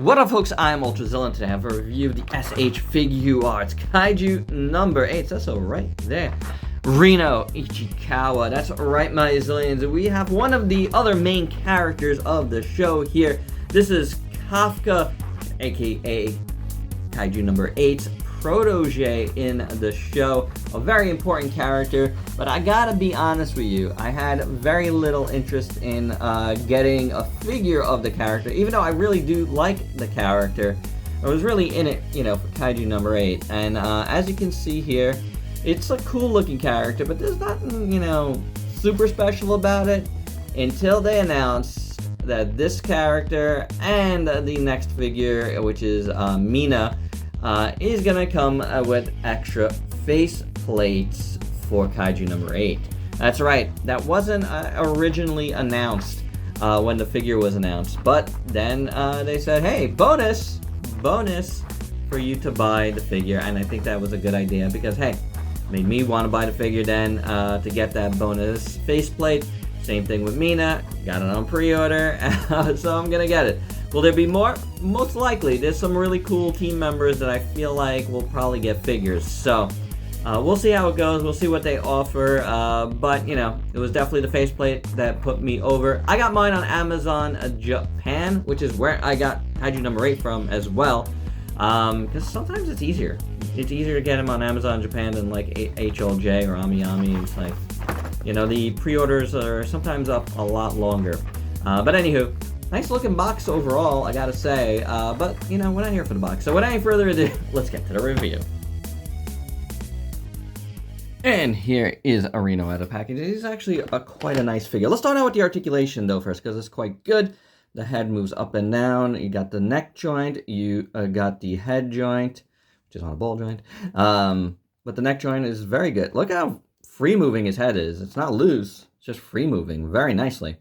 What up, folks? I'm ultrazillatoys. Today I have a review of the SH FIGUARTS Kaiju number 8. That's so right there. Reno Ichikawa. That's right, my zillions. We have one of the other main characters of the show here. This is Kafka, aka Kaiju number 8's protege in the show. A very important character, but I gotta be honest with you, I had very little interest in getting a figure of the character, even though I really do like the character. I was really in it, for Kaiju number 8, and as you can see here, it's a cool looking character, but there's nothing, super special about it until they announce that this character and the next figure, which is Mina, is gonna come with extra face plates for Kaiju number 8. That's right, that wasn't originally announced when the figure was announced, but then they said, hey, bonus for you to buy the figure, and I think that was a good idea because, hey, made me want to buy the figure then to get that bonus faceplate. Same thing with Mina, got it on pre-order, so I'm gonna get it. Will there be more? Most likely. There's some really cool team members that I feel like will probably get figures, so we'll see how it goes. We'll see what they offer, but it was definitely the faceplate that put me over. I got mine on Amazon Japan, which is where I got Kaiju number 8 from as well, because sometimes it's easier. It's easier to get them on Amazon Japan than like HLJ or AmiAmi. It's like, the pre-orders are sometimes up a lot longer. But anywho, nice looking box overall, I gotta say. But, we're not here for the box. So without any further ado, let's get to the review. And here is a Reno out of package. It is actually quite a nice figure. Let's start out with the articulation though first, because it's quite good. The head moves up and down. You got the neck joint. You got the head joint, which is on a ball joint. But the neck joint is very good. Look how free moving his head is. It's not loose. It's just free moving very nicely.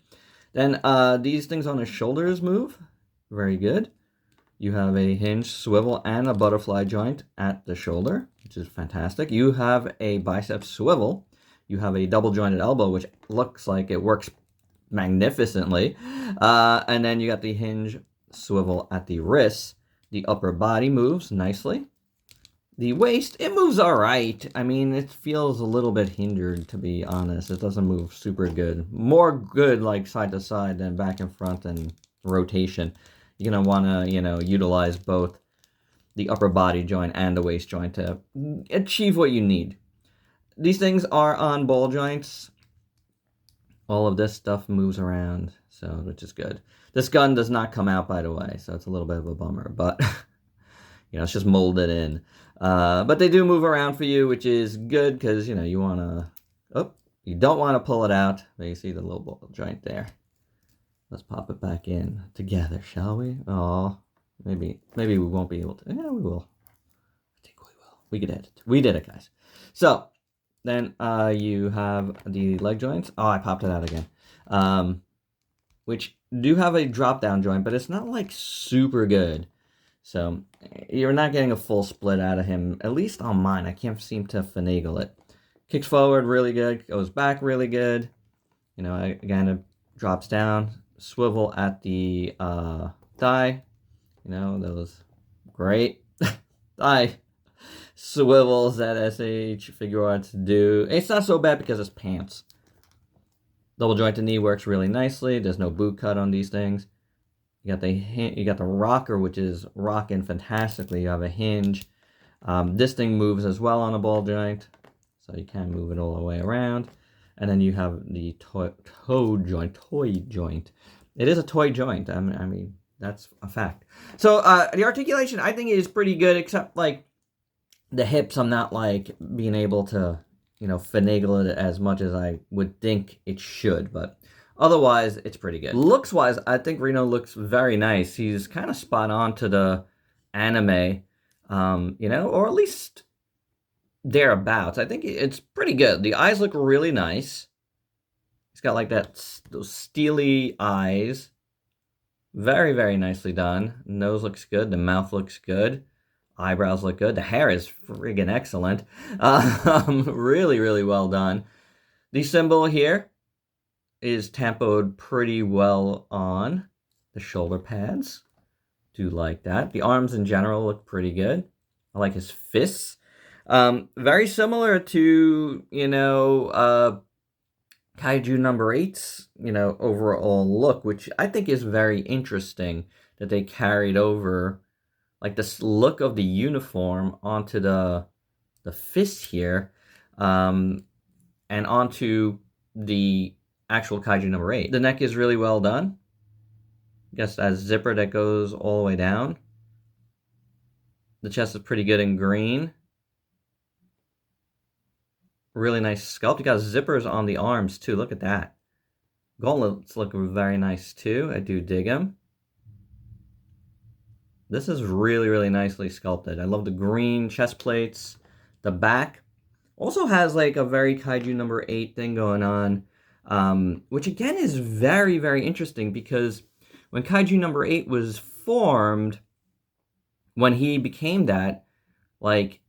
Then these things on his shoulders move. Very good. You have a hinge, swivel, and a butterfly joint at the shoulder, which is fantastic. You have a bicep swivel. You have a double jointed elbow, which looks like it works magnificently. And then you got the hinge, swivel at the wrists. The upper body moves nicely. The waist, it moves all right. I mean, it feels a little bit hindered, to be honest. It doesn't move super good. More good like side to side than back and front and rotation. You're going to want to, utilize both the upper body joint and the waist joint to achieve what you need. These things are on ball joints. All of this stuff moves around, so which is good. This gun does not come out, by the way, so it's a little bit of a bummer, but it's just molded in. But they do move around for you, which is good because you want to. You don't want to pull it out. But you see the little ball joint there. Let's pop it back in together, shall we? Oh, maybe we won't be able to. Yeah, we will. I think we will. We could edit. We did it, guys. So then you have the leg joints. Oh, I popped it out again. Which do have a drop down joint, but it's not like super good. So you're not getting a full split out of him, at least on mine. I can't seem to finagle it. Kicks forward really good, goes back really good. Again, it drops down. Swivel at the thigh. Those great thigh swivels that SH FIGUARTS do. It's not so bad because it's pants. Double jointed knee works really nicely. There's no boot cut on these things. You got the rocker, which is rocking fantastically. You have a hinge. This thing moves as well on a ball joint, so you can move it all the way around. And then you have the toy joint. It is a toy joint. I mean that's a fact. So the articulation, I think, is pretty good, except like the hips. I'm not like being able to finagle it as much as I would think it should, but otherwise, it's pretty good. Looks-wise, I think Reno looks very nice. He's kind of spot on to the anime, or at least thereabouts. I think it's pretty good. The eyes look really nice. He's got like those steely eyes. Very, very nicely done. Nose looks good. The mouth looks good. Eyebrows look good. The hair is friggin' excellent. Really, really well done. The symbol here is tempoed pretty well on the shoulder pads. Do like that. The arms in general look pretty good. I like his fists. Very similar to, Kaiju number 8's, overall look, which I think is very interesting that they carried over, like, this look of the uniform onto the fist here, and onto the actual Kaiju number 8. The neck is really well done. Guess that zipper that goes all the way down. The chest is pretty good in green. Really nice sculpt. You got zippers on the arms too. Look at that. Gauntlets look very nice too. I do dig them. This is really, really nicely sculpted. I love the green chest plates. The back also has like a very Kaiju number 8 thing going on, which again is very, very interesting because when Kaiju number 8 was formed, when he became that, like,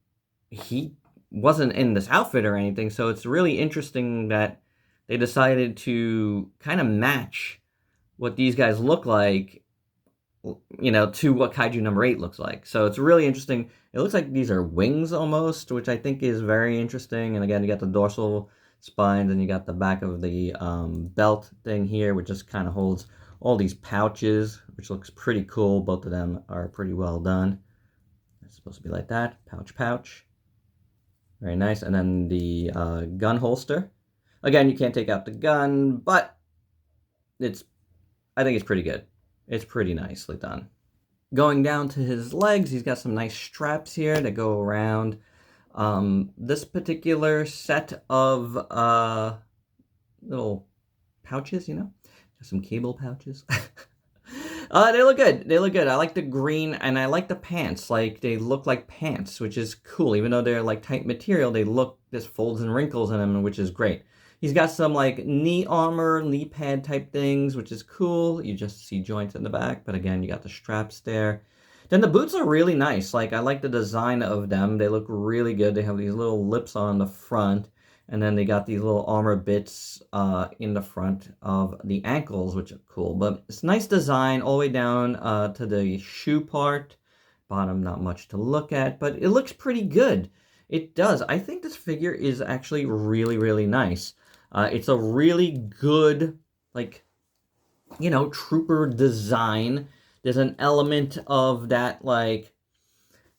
he wasn't in this outfit or anything, so it's really interesting that they decided to kind of match what these guys look like, to what Kaiju number 8 looks like. So it's really interesting. It looks like these are wings almost, which I think is very interesting. And again, you got the dorsal spines, and you got the back of the belt thing here, which just kind of holds all these pouches, which looks pretty cool. Both of them are pretty well done. It's supposed to be like that. Pouch. Very nice. And then the gun holster. Again, you can't take out the gun, but I think it's pretty good. It's pretty nicely done. Going down to his legs, he's got some nice straps here that go around this particular set of little pouches, some cable pouches. They look good. They look good. I like the green, and I like the pants. Like, they look like pants, which is cool. Even though they're like tight material, they look, there's folds and wrinkles in them, which is great. He's got some like knee armor, knee pad type things, which is cool. You just see joints in the back, but again, you got the straps there. Then the boots are really nice. Like, I like the design of them. They look really good. They have these little lips on the front, and then they got these little armor bits in the front of the ankles, which are cool. But it's nice design all the way down to the shoe part. Bottom, not much to look at, but it looks pretty good. It does. I think this figure is actually really, really nice. It's a really good, like, trooper design. There's an element of that, like,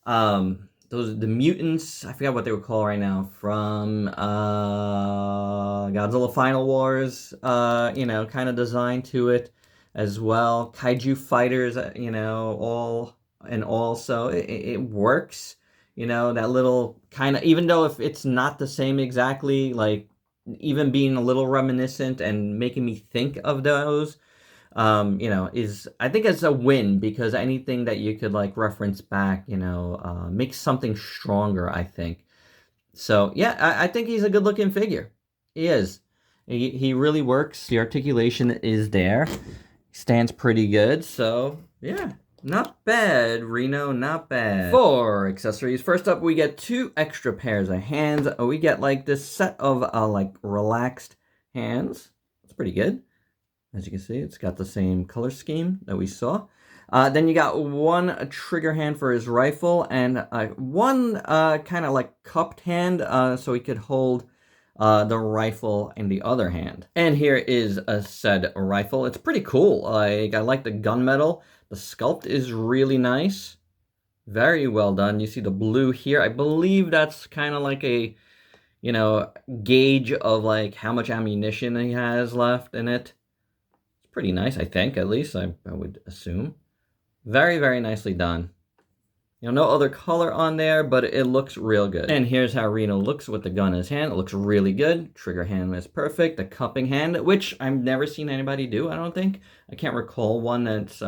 the mutants, I forgot what they were called right now, from Godzilla Final Wars, kind of design to it as well. Kaiju fighters, all in all, so it works. That little kind of, even though if it's not the same exactly, like, even being a little reminiscent and making me think of those, is, I think it's a win, because anything that you could like reference back, makes something stronger, I think. So yeah, I think he's a good looking figure. He is. He really works. The articulation is there. Stands pretty good. So yeah, not bad, Reno, not bad. For accessories, first up, we get 2 extra pairs of hands. We get like this set of like relaxed hands. It's pretty good. As you can see, it's got the same color scheme that we saw. Then you got 1 trigger hand for his rifle, and 1 kind of like cupped hand, so he could hold the rifle in the other hand. And here is a said rifle. It's pretty cool. I like the gunmetal. The sculpt is really nice. Very well done. You see the blue here. I believe that's kind of like a, gauge of like how much ammunition he has left in it. It's pretty nice, I think, at least I would assume. Very, very nicely done. No other color on there, but it looks real good. And here's how Reno looks with the gun in his hand. It looks really good. Trigger hand is perfect. The cupping hand, which I've never seen anybody do, I don't think. I can't recall one that's,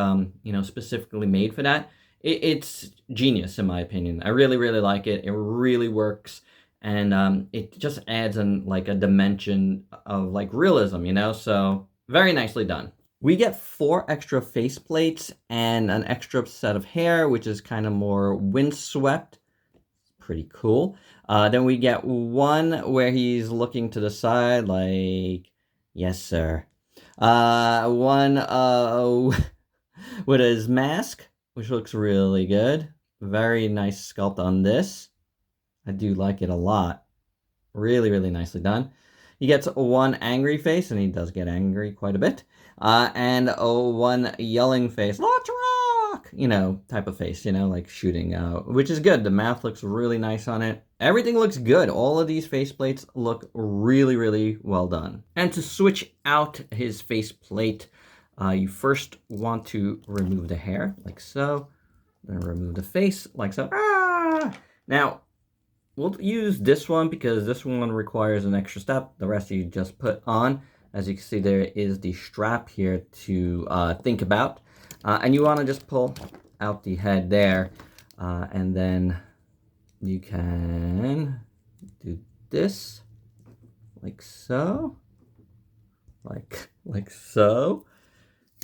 specifically made for that. It's genius, in my opinion. I really, really like it. It really works. And it just adds like a dimension of like realism, so very nicely done. We get 4 extra face plates and an extra set of hair, which is kind of more windswept. Pretty cool. Then we get 1 where he's looking to the side like, yes, sir. 1 with his mask, which looks really good. Very nice sculpt on this. I do like it a lot. Really, really nicely done. He gets one angry face, and he does get angry quite a bit. And one yelling face, let's rock! You know, type of face, you know, like shooting, which is good. The mouth looks really nice on it. Everything looks good. All of these faceplates look really, really well done. And to switch out his faceplate, you first want to remove the hair, like so. Then remove the face, like so. Ah! Now, we'll use this one because this one requires an extra step. The rest you just put on. As you can see, there is the strap here to think about. And you want to just pull out the head there. And then you can do this, like so. Like so.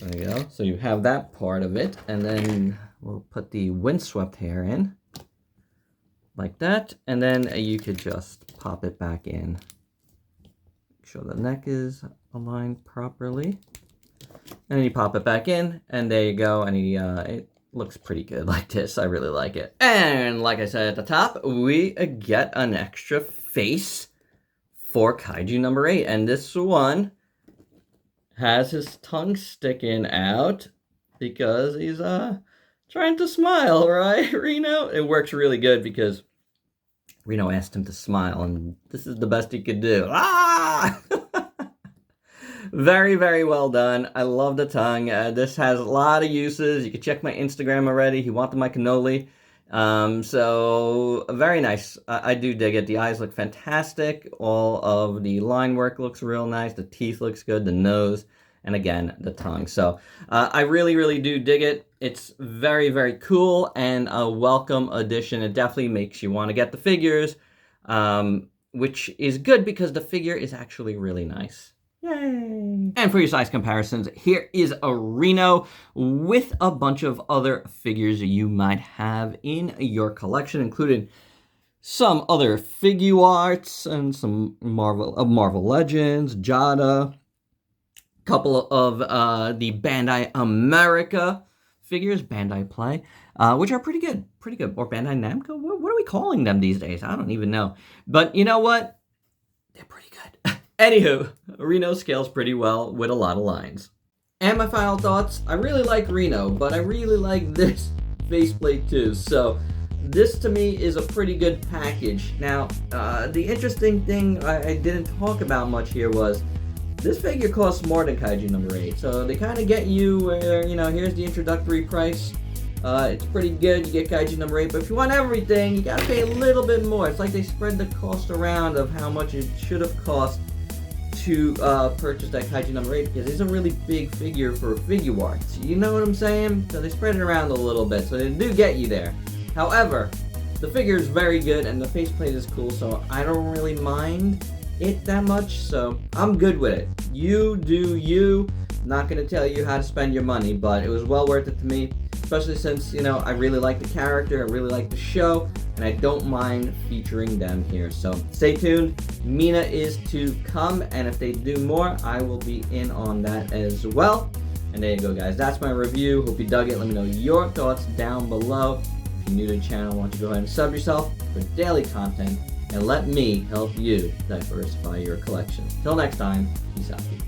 There you go. So you have that part of it. And then we'll put the windswept hair in. Like that, and then you could just pop it back in. Make sure the neck is aligned properly. And then you pop it back in, and there you go, and it looks pretty good like this. I really like it. And like I said at the top, we get an extra face for Kaiju number 8, and this one has his tongue sticking out because he's trying to smile, right, Reno? It works really good because Reno asked him to smile, and this is the best he could do. Ah! Very, very well done. I love the tongue. This has a lot of uses. You can check my Instagram already. He wanted my cannoli. So, very nice. I do dig it. The eyes look fantastic. All of the line work looks real nice. The teeth looks good. The nose. And again, the tongue. So I really, really do dig it. It's very, very cool and a welcome addition. It definitely makes you want to get the figures, which is good because the figure is actually really nice. Yay! And for your size comparisons, here is a Reno with a bunch of other figures you might have in your collection, including some other FIGUARTS and some Marvel Legends, Jada, couple of the Bandai America figures, Bandai Play, which are pretty good, or Bandai Namco. What are we calling them these days? I don't even know. But you know what? They're pretty good. Anywho, Reno scales pretty well with a lot of lines. And my final thoughts, I really like Reno, but I really like this faceplate too. So this to me is a pretty good package. Now, the interesting thing I didn't talk about much here was this figure costs more than Kaiju number 8, so they kind of get you where, you know, here's the introductory price. It's pretty good, you get Kaiju number 8, but if you want everything, you gotta pay a little bit more. It's like they spread the cost around of how much it should have cost to purchase that Kaiju number 8, because it's a really big figure for FIGUARTS. You know what I'm saying? So they spread it around a little bit, so they do get you there. However, the figure is very good, and the faceplate is cool, so I don't really mind it that much, so I'm good with it. You do you. Not gonna tell you how to spend your money, but it was well worth it to me, especially since, you know, I really like the character, I really like the show, and I don't mind featuring them here. So stay tuned. Mina is to come, and if they do more, I will be in on that as well. And there you go, guys. That's my review. Hope you dug it. Let me know your thoughts down below. If you're new to the channel, why don't you go ahead and sub yourself for daily content, and let me help you diversify your collection. Till next time, peace out, people.